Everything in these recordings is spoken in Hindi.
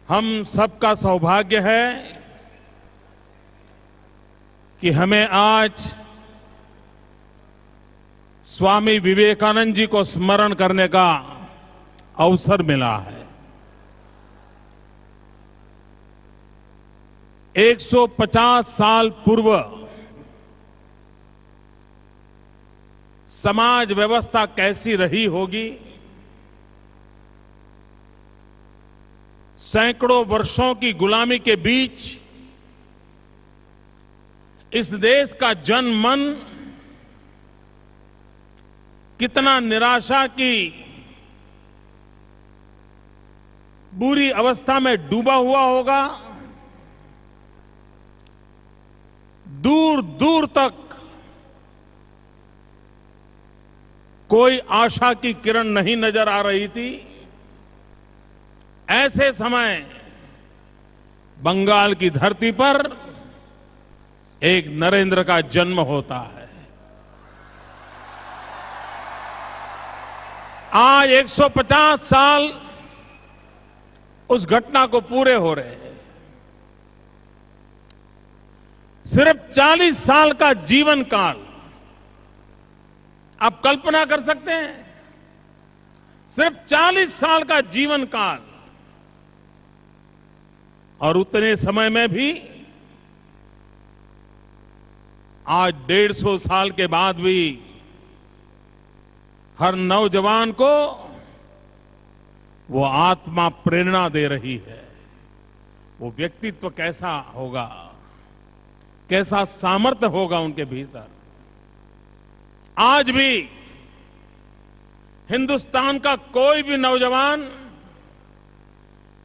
हम सबका सौभाग्य है कि हमें आज स्वामी विवेकानंद जी को स्मरण करने का अवसर मिला है। 150 साल पूर्व समाज व्यवस्था कैसी रही होगी, सैकड़ों वर्षों की गुलामी के बीच इस देश का जनमन कितना निराशा की बुरी अवस्था में डूबा हुआ होगा। दूर दूर तक कोई आशा की किरण नहीं नजर आ रही थी। ऐसे समय बंगाल की धरती पर एक नरेंद्र का जन्म होता है। आज 150 साल उस घटना को पूरे हो रहे हैं। सिर्फ 40 साल का जीवन काल, आप कल्पना कर सकते हैं, सिर्फ 40 साल का जीवन काल, और उतने समय में भी आज 150 साल के बाद भी हर नौजवान को वो आत्मा प्रेरणा दे रही है। वो व्यक्तित्व कैसा होगा, कैसा सामर्थ्य होगा उनके भीतर। आज भी हिंदुस्तान का कोई भी नौजवान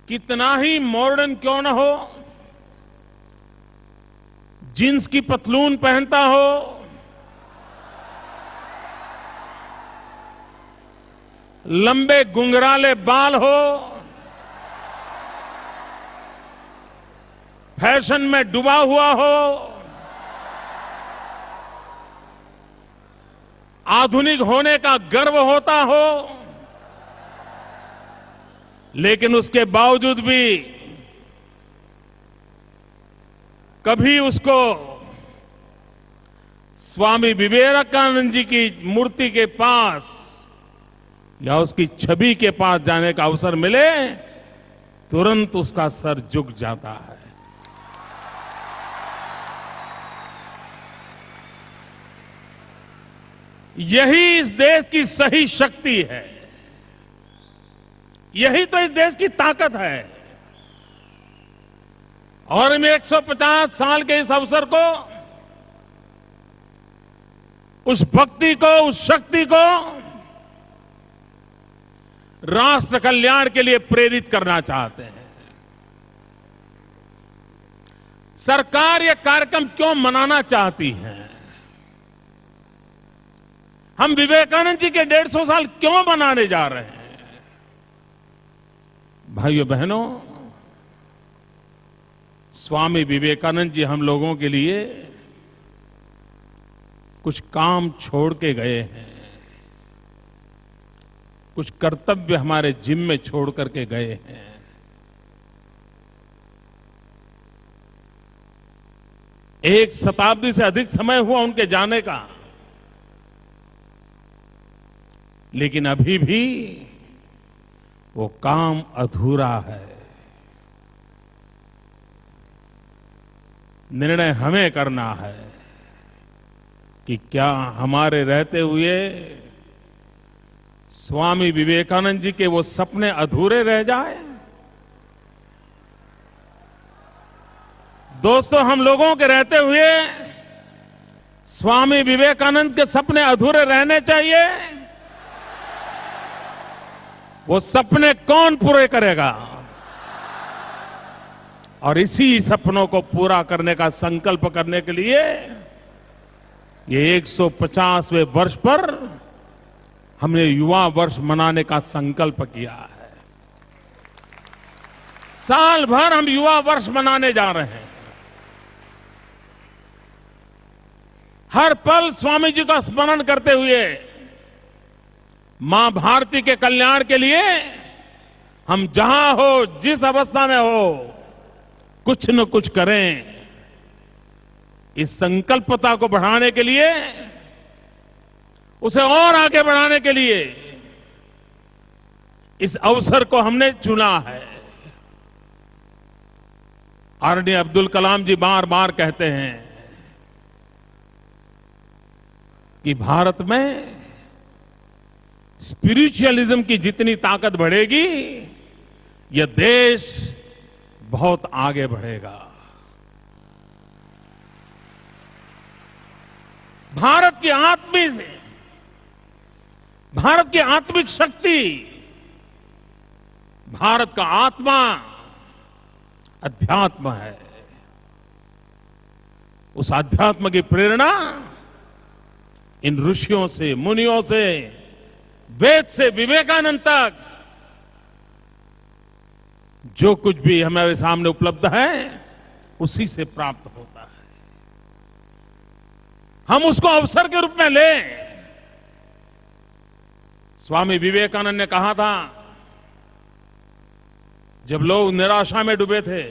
कितना ही मॉडर्न क्यों न हो, जींस की पतलून पहनता हो, लंबे गुंगराले बाल हो, फैशन में डूबा हुआ हो, आधुनिक होने का गर्व होता हो, लेकिन उसके बावजूद भी कभी उसको स्वामी विवेकानंद जी की मूर्ति के पास या उसकी छवि के पास जाने का अवसर मिले, तुरंत उसका सर झुक जाता है। यही इस देश की सही शक्ति है, यही तो इस देश की ताकत है। और मैं 150 साल के इस अवसर को, उस भक्ति को, उस शक्ति को राष्ट्र कल्याण के लिए प्रेरित करना चाहते हैं। सरकार यह कार्यक्रम क्यों मनाना चाहती है? हम विवेकानंद जी के 150 साल क्यों मनाने जा रहे हैं? भाइयों बहनों, स्वामी विवेकानंद जी हम लोगों के लिए कुछ काम छोड़ के गए हैं, कुछ कर्तव्य हमारे जिम्मे छोड़ करके गए हैं। एक शताब्दी से अधिक समय हुआ उनके जाने का, लेकिन अभी भी वो काम अधूरा है। निर्णय हमें करना है कि क्या हमारे रहते हुए स्वामी विवेकानंद जी के वो सपने अधूरे रह जाए? दोस्तों, हम लोगों के रहते हुए स्वामी विवेकानंद के सपने अधूरे रहने चाहिए? वो सपने कौन पूरे करेगा? और इसी सपनों को पूरा करने का संकल्प करने के लिए ये 150वें वर्ष पर हमने युवा वर्ष मनाने का संकल्प किया है। साल भर हम युवा वर्ष मनाने जा रहे हैं। हर पल स्वामी जी का स्मरण करते हुए मां भारती के कल्याण के लिए हम जहां हो, जिस अवस्था में हो, कुछ न कुछ करें। इस संकल्पता को बढ़ाने के लिए, उसे और आगे बढ़ाने के लिए इस अवसर को हमने चुना है। आदरणीय अब्दुल कलाम जी बार बार कहते हैं कि भारत में स्पिरिचुअलिज्म की जितनी ताकत बढ़ेगी, यह देश बहुत आगे बढ़ेगा। भारत की भारत की आत्मिक शक्ति, भारत का आत्मा अध्यात्म है। उस अध्यात्म की प्रेरणा इन ऋषियों से, मुनियों से, वेद से विवेकानंद तक जो कुछ भी हमारे सामने उपलब्ध है, उसी से प्राप्त होता है। हम उसको अवसर के रूप में लें। स्वामी विवेकानंद ने कहा था, जब लोग निराशा में डूबे थे,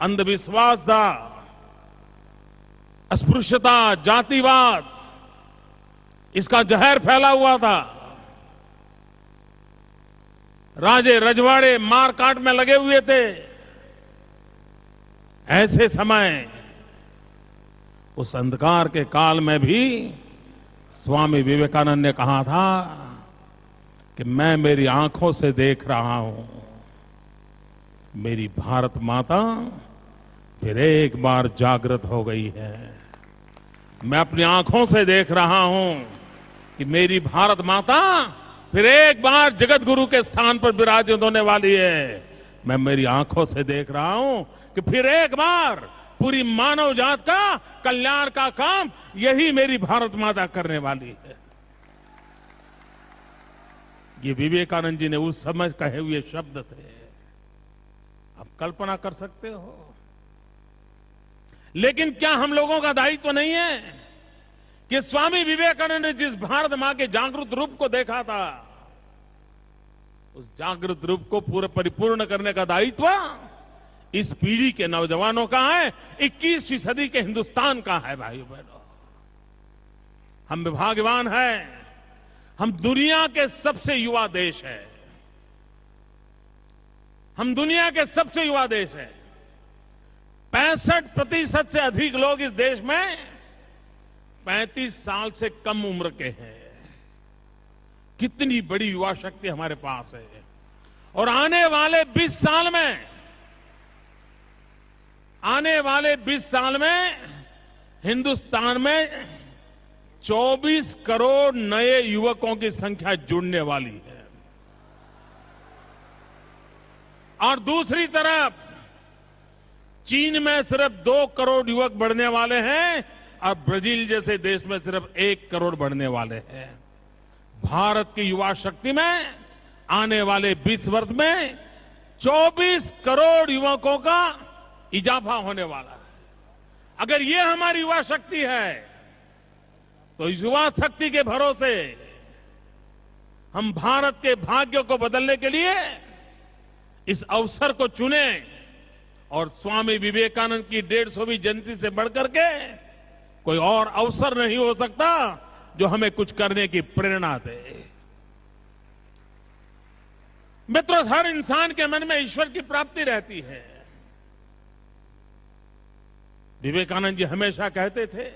अंधविश्वास था, अस्पृश्यता, जातिवाद, इसका जहर फैला हुआ था, राजे रजवाड़े मारकाट में लगे हुए थे, ऐसे समय उस अंधकार के काल में भी स्वामी विवेकानंद ने कहा था कि मैं मेरी आंखों से देख रहा हूं, मेरी भारत माता फिर एक बार जागृत हो गई है। मैं अपनी आंखों से देख रहा हूं कि मेरी भारत माता फिर एक बार जगत गुरु के स्थान पर विराजित होने वाली है। मैं मेरी आंखों से देख रहा हूं कि फिर एक बार पूरी मानव जात का कल्याण का काम यही मेरी भारत माता करने वाली है। ये विवेकानंद जी ने उस समय कहे हुए शब्द थे। आप कल्पना कर सकते हो। लेकिन क्या हम लोगों का दायित्व नहीं है कि स्वामी विवेकानंद ने जिस भारत मां के जागृत रूप को देखा था, उस जागृत रूप को पूरे परिपूर्ण करने का दायित्व इस पीढ़ी के नौजवानों का है, 21वीं सदी के हिंदुस्तान का है। भाइयों बहनों, हम भाग्यवान हैं, हम दुनिया के सबसे युवा देश है। हम दुनिया के सबसे युवा देश है। 65% से अधिक लोग इस देश में 35 साल से कम उम्र के हैं। कितनी बड़ी युवा शक्ति हमारे पास है। और आने वाले 20 साल में हिंदुस्तान में 24 करोड़ नए युवकों की संख्या जुड़ने वाली है। और दूसरी तरफ चीन में सिर्फ 2 करोड़ युवक बढ़ने वाले हैं और ब्राजील जैसे देश में सिर्फ 1 करोड़ बढ़ने वाले हैं। भारत की युवा शक्ति में आने वाले 20 वर्ष में 24 करोड़ युवकों का इजाफा होने वाला है। अगर ये हमारी युवा शक्ति है, तो इस युवा शक्ति के भरोसे हम भारत के भाग्य को बदलने के लिए इस अवसर को चुने और स्वामी विवेकानंद की 150वीं जयंती से बढ़कर के कोई और अवसर नहीं हो सकता जो हमें कुछ करने की प्रेरणा दे। मित्रों, हर इंसान के मन में ईश्वर की प्राप्ति रहती है। विवेकानंद जी हमेशा कहते थे,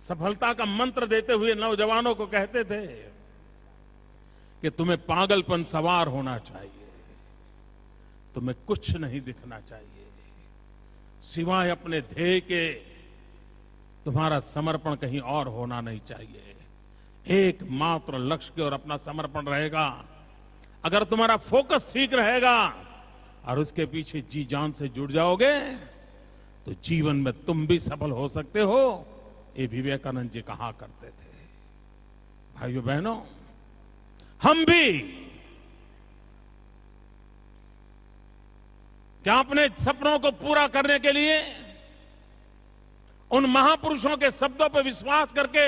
सफलता का मंत्र देते हुए नौजवानों को कहते थे कि तुम्हें पागलपन सवार होना चाहिए, तुम्हें कुछ नहीं दिखना चाहिए, सिवाय अपने ध्येय के तुम्हारा समर्पण कहीं और होना नहीं चाहिए। एकमात्र लक्ष्य की ओर अपना समर्पण रहेगा। अगर तुम्हारा फोकस ठीक रहेगा और उसके पीछे जी जान से जुड़ जाओगे, तो जीवन में तुम भी सफल हो सकते हो। ये विवेकानंद जी कहा करते थे। भाइयों बहनों, हम भी क्या अपने सपनों को पूरा करने के लिए उन महापुरुषों के शब्दों पर विश्वास करके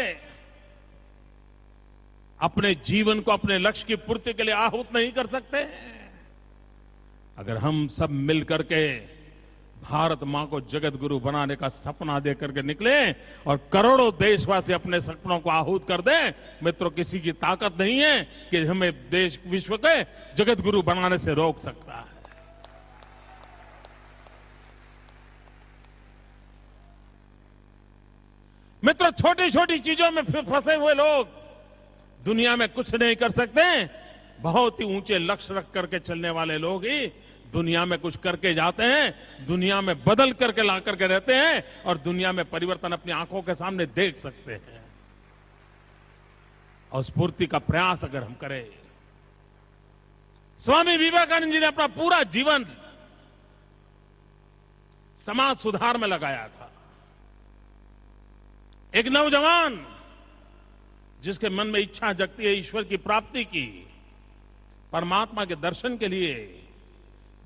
अपने जीवन को अपने लक्ष्य की पूर्ति के लिए आहूत नहीं कर सकते? अगर हम सब मिल करके भारत मां को जगत गुरु बनाने का सपना दे करके निकले और करोड़ों देशवासी अपने सपनों को आहूत कर दें, मित्रों, किसी की ताकत नहीं है कि हमें देश विश्व के जगत गुरु बनाने से रोक सकता है। मित्रों, छोटी छोटी चीजों में फंसे हुए लोग दुनिया में कुछ नहीं कर सकते। बहुत ही ऊंचे लक्ष्य रख करके चलने वाले लोग ही दुनिया में कुछ करके जाते हैं, दुनिया में बदल करके ला करके रहते हैं और दुनिया में परिवर्तन अपनी आंखों के सामने देख सकते हैं। और स्फूर्ति का प्रयास अगर हम करें, स्वामी विवेकानंद जी ने अपना पूरा जीवन समाज सुधार में लगाया था। एक नौजवान जिसके मन में इच्छा जगती है ईश्वर की प्राप्ति की, परमात्मा के दर्शन के लिए,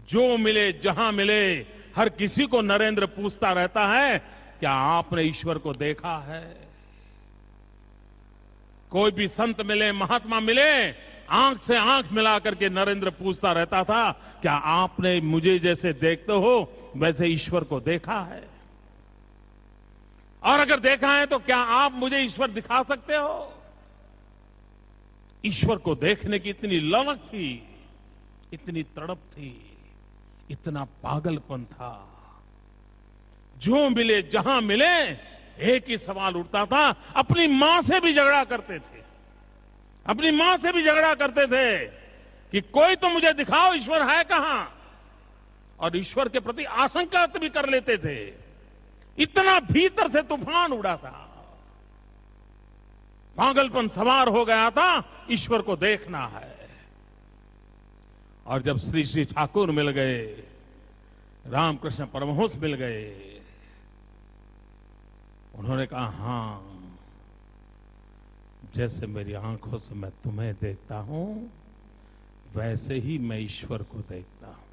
जो मिले जहां मिले हर किसी को नरेंद्र पूछता रहता है, क्या आपने ईश्वर को देखा है? कोई भी संत मिले, महात्मा मिले, आंख से आंख मिला करके नरेंद्र पूछता रहता था, क्या आपने मुझे जैसे देखते हो वैसे ईश्वर को देखा है? और अगर देखा है तो क्या आप मुझे ईश्वर दिखा सकते हो? ईश्वर को देखने की इतनी ललक थी, इतनी तड़प थी, इतना पागलपन था। जो मिले जहां मिले एक ही सवाल उठता था, अपनी मां से भी झगड़ा करते थे, अपनी मां से भी झगड़ा करते थे कि कोई तो मुझे दिखाओ ईश्वर है कहां। और ईश्वर के प्रति आशंका भी कर लेते थे। इतना भीतर से तूफान उड़ा था, पागलपन सवार हो गया था, ईश्वर को देखना है। और जब श्री श्री ठाकुर मिल गए, रामकृष्ण परमहंस मिल गए, उन्होंने कहा, हां, जैसे मेरी आंखों से मैं तुम्हें देखता हूं वैसे ही मैं ईश्वर को देखता हूं।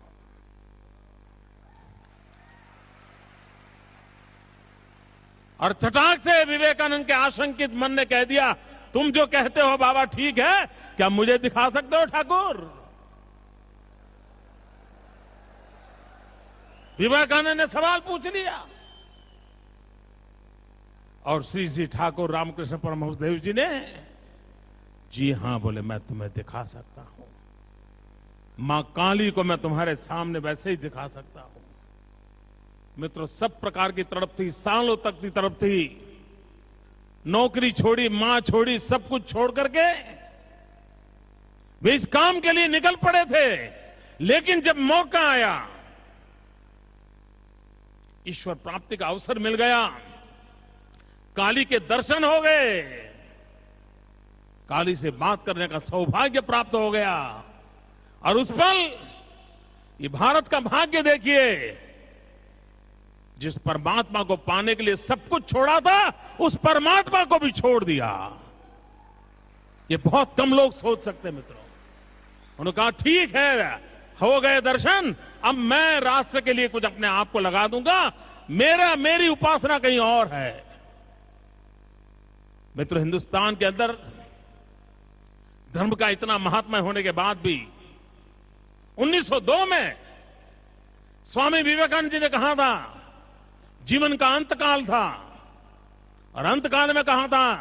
और चटाक से विवेकानंद के आशंकित मन ने कह दिया, तुम जो कहते हो बाबा ठीक है, क्या मुझे दिखा सकते हो ठाकुर? विवेकानंद ने सवाल पूछ लिया। और श्री श्री ठाकुर रामकृष्ण परमहंस देव जी ने जी हां बोले, मैं तुम्हें दिखा सकता हूं। मां काली को मैं तुम्हारे सामने वैसे ही दिखा सकता हूं। मित्रों, सब प्रकार की तड़प थी, सालों तक की तड़प थी। नौकरी छोड़ी, मां छोड़ी, सब कुछ छोड़ करके वे इस काम के लिए निकल पड़े थे। लेकिन जब मौका आया, ईश्वर प्राप्ति का अवसर मिल गया, काली के दर्शन हो गए, काली से बात करने का सौभाग्य प्राप्त हो गया। और उस पल ये भारत का भाग्य देखिए, जिस परमात्मा को पाने के लिए सब कुछ छोड़ा था, उस परमात्मा को भी छोड़ दिया। ये बहुत कम लोग सोच सकते मित्रों। उन्होंने कहा, ठीक है, हो गए दर्शन, अब मैं राष्ट्र के लिए कुछ अपने आप को लगा दूंगा, मेरी उपासना कहीं और है। मित्रों, हिंदुस्तान के अंदर धर्म का इतना महात्मा होने के बाद भी 1902 में स्वामी विवेकानंद जी ने कहा था, जीवन का अंतकाल था, और अंतकाल में कहा था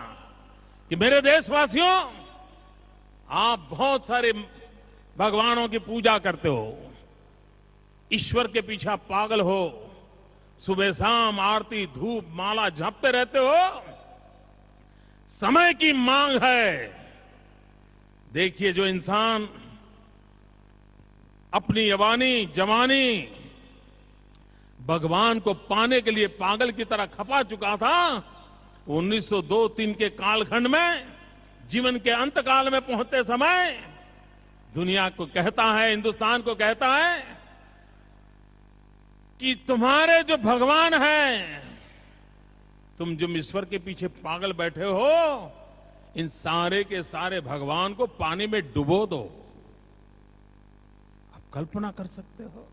कि मेरे देशवासियों, आप बहुत सारे भगवानों की पूजा करते हो, ईश्वर के पीछे आप पागल हो, सुबह शाम आरती धूप माला जपते रहते हो। समय की मांग है। देखिए, जो इंसान अपनी जवानी भगवान को पाने के लिए पागल की तरह खपा चुका था, 1902-3 के कालखंड में जीवन के अंतकाल में पहुंचते समय दुनिया को कहता है, हिंदुस्तान को कहता है कि तुम्हारे जो भगवान हैं, तुम जो ईश्वर के पीछे पागल बैठे हो, इन सारे के सारे भगवान को पानी में डुबो दो। आप कल्पना कर सकते हो,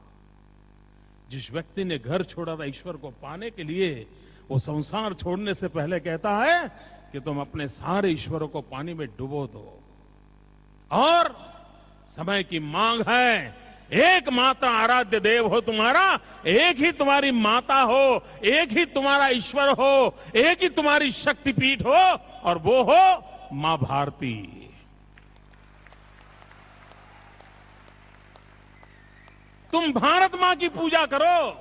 जिस व्यक्ति ने घर छोड़ा था ईश्वर को पाने के लिए, वो संसार छोड़ने से पहले कहता है कि तुम अपने सारे ईश्वरों को पानी में डुबो दो। और समय की मांग है एकमात्र आराध्य देव हो तुम्हारा, एक ही तुम्हारी माता हो, एक ही तुम्हारा ईश्वर हो, एक ही तुम्हारी शक्तिपीठ हो, और वो हो मां भारती। तुम भारत मां की पूजा करो,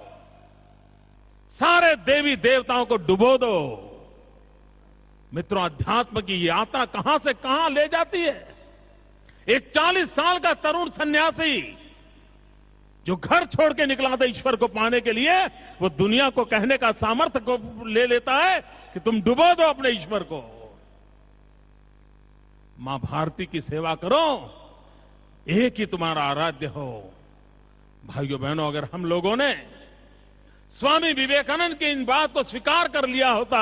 सारे देवी देवताओं को डुबो दो। मित्रों, अध्यात्म की यात्रा कहां से कहां ले जाती है। एक 40 साल का तरुण सन्यासी जो घर छोड़ के निकला था ईश्वर को पाने के लिए, वो दुनिया को कहने का सामर्थ्य को ले लेता है कि तुम डुबो दो अपने ईश्वर को। मां भारती की सेवा करो, एक ही तुम्हारा आराध्य हो। भाइयों बहनों, अगर हम लोगों ने स्वामी विवेकानंद की इन बात को स्वीकार कर लिया होता,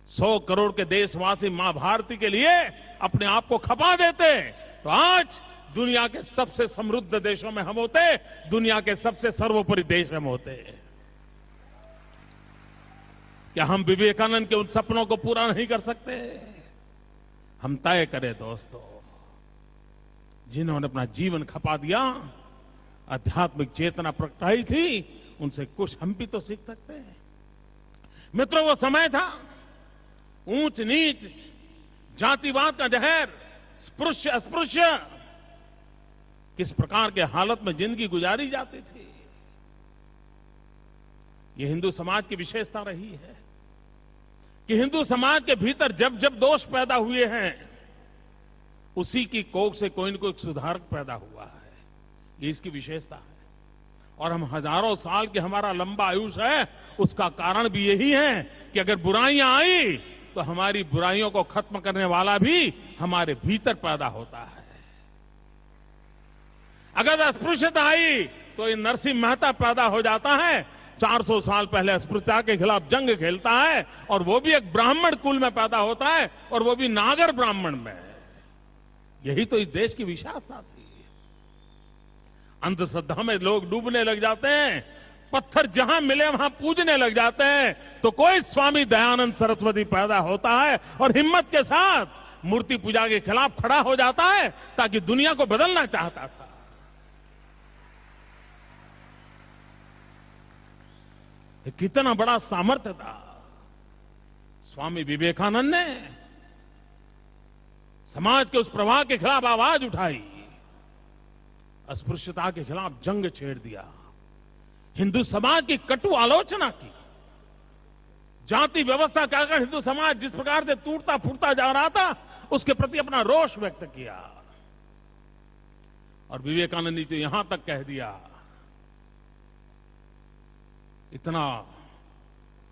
100 करोड़ के देशवासी मां भारती के लिए अपने आप को खपा देते, तो आज दुनिया के सबसे समृद्ध देशों में हम होते, दुनिया के सबसे सर्वोपरि देश हम होते। क्या हम विवेकानंद के उन सपनों को पूरा नहीं कर सकते? हम तय करें दोस्तों, जिन्होंने अपना जीवन खपा दिया, आध्यात्मिक चेतना प्रगटाई थी, उनसे कुछ हम भी तो सीख सकते हैं। मित्रों, वो समय था ऊंच नीच, जातिवाद का जहर, स्पृश्य अस्पृश्य, किस प्रकार के हालत में जिंदगी गुजारी जाती थी। ये हिंदू समाज की विशेषता रही है कि हिंदू समाज के भीतर जब जब दोष पैदा हुए हैं, उसी की कोख से कोई न कोई सुधारक पैदा हुआ है। ये इसकी विशेषता है। और हम हजारों साल के हमारा लंबा आयुष है, उसका कारण भी यही है कि अगर बुराइयां आई तो हमारी बुराइयों को खत्म करने वाला भी हमारे भीतर पैदा होता है। अगर अस्पृश्यता आई तो ये नरसिंह मेहता पैदा हो जाता है, 400 साल पहले अस्पृश्यता के खिलाफ जंग खेलता है, और वो भी एक ब्राह्मण कुल में पैदा होता है, और वो भी नागर ब्राह्मण में। यही तो इस देश की विशेषता थी। अंधश्रद्धा में लोग डूबने लग जाते हैं, पत्थर जहां मिले वहां पूजने लग जाते हैं, तो कोई स्वामी दयानंद सरस्वती पैदा होता है और हिम्मत के साथ मूर्ति पूजा के खिलाफ खड़ा हो जाता है, ताकि दुनिया को बदलना चाहता था। ये कितना बड़ा सामर्थ्य था। स्वामी विवेकानंद ने समाज के उस प्रवाह के खिलाफ आवाज उठाई, अस्पृश्यता के खिलाफ जंग छेड़ दिया, हिंदू समाज की कटु आलोचना की, जाति व्यवस्था का अगर हिंदू समाज जिस प्रकार से टूटता फूटता जा रहा था, उसके प्रति अपना रोष व्यक्त किया। और विवेकानंद ने तो यहां तक कह दिया, इतना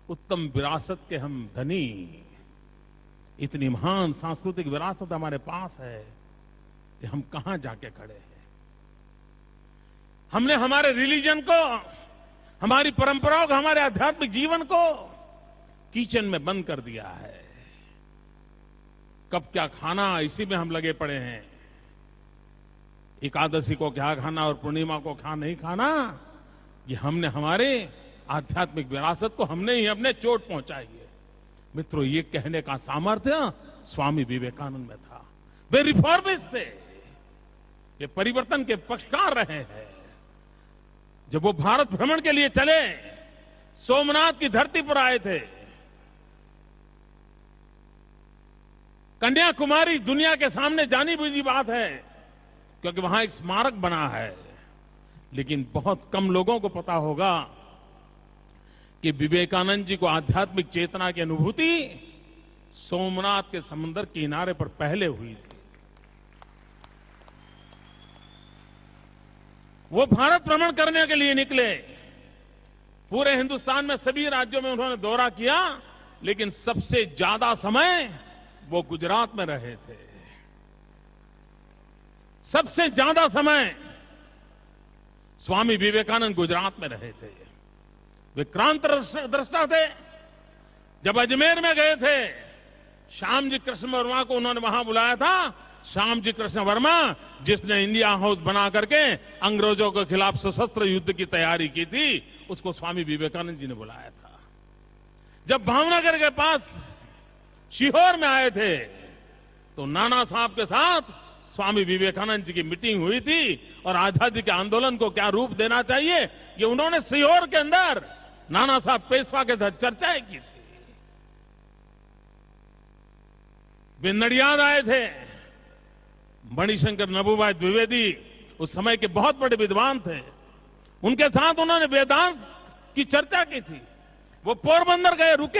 उत्तम विरासत के हम धनी, इतनी महान सांस्कृतिक विरासत हमारे पास है कि हम कहां जाके खड़े हैं। हमने हमारे रिलीजन को, हमारी परंपराओं को, हमारे आध्यात्मिक जीवन को किचन में बंद कर दिया है। कब क्या खाना, इसी में हम लगे पड़े हैं। एकादशी को क्या खाना और पूर्णिमा को क्या नहीं खाना, ये हमने हमारे आध्यात्मिक विरासत को हमने ही अपने चोट पहुंचाई है। मित्रों, ये कहने का सामर्थ्य स्वामी विवेकानंद में था। वे रिफॉर्मिस्ट थे, ये परिवर्तन के पक्षकार रहे हैं। जब वो भारत भ्रमण के लिए चले, सोमनाथ की धरती पर आए थे। कन्याकुमारी दुनिया के सामने जानी बुझी बात है, क्योंकि वहां एक स्मारक बना है, लेकिन बहुत कम लोगों को पता होगा कि विवेकानंद जी को आध्यात्मिक चेतना की अनुभूति सोमनाथ के समुद्र किनारे पर पहले हुई थी। वो भारत भ्रमण करने के लिए निकले। पूरे हिंदुस्तान में सभी राज्यों में उन्होंने दौरा किया, लेकिन सबसे ज्यादा समय वो गुजरात में रहे थे। सबसे ज्यादा समय स्वामी विवेकानंद गुजरात में रहे थे। वे क्रांति दृष्टा थे। जब अजमेर में गए थे, श्याम जी कृष्ण वर्मा को उन्होंने वहां बुलाया था। श्याम जी कृष्ण वर्मा, जिसने इंडिया हाउस बना करके अंग्रेजों के खिलाफ सशस्त्र युद्ध की तैयारी की थी, उसको स्वामी विवेकानंद जी ने बुलाया था। जब भावनगर के पास सीहोर में आए थे, तो नाना साहब के साथ स्वामी विवेकानंद जी की मीटिंग हुई थी और आजादी के आंदोलन को क्या रूप देना चाहिए, ये उन्होंने सीहोर के अंदर नाना साहब पेशवा के साथ चर्चाएं की थी। वे नडियाद आए थे, मणिशंकर नभुभाई द्विवेदी उस समय के बहुत बड़े विद्वान थे, उनके साथ उन्होंने वेदांत की चर्चा की थी। वो पोरबंदर गए, रुके